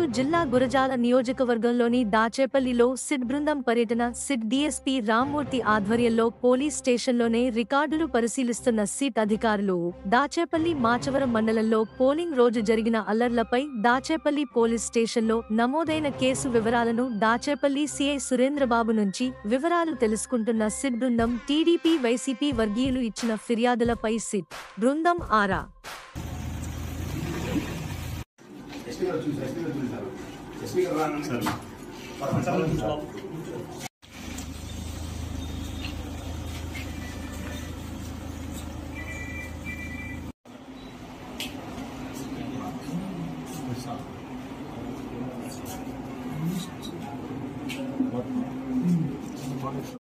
నెల్లూరు జిల్లా గురజాల నియోజకవర్గంలోని దాచేపల్లిలో సిట్ బృందం పర్యటన. సిట్ డీఎస్పీ రామ్మూర్తి ఆధ్వర్యంలో పోలీస్ స్టేషన్లోనే రికార్డులు పరిశీలిస్తున్న సిట్ అధికారులు దాచేపల్లి మాచవరం మండలంలో పోలింగ్ రోజు జరిగిన అల్లర్లపై దాచేపల్లి పోలీస్ స్టేషన్లో నమోదైన కేసు వివరాలను దాచేపల్లి సిఐ సురేంద్రబాబు నుంచి వివరాలు తెలుసుకుంటున్న సిట్ బృందం టీడీపీ వైసీపీ వర్గీయులు ఇచ్చిన ఫిర్యాదులపై సిట్ బృందం ఆరా. ఎస్పీ గారు రానండి సార్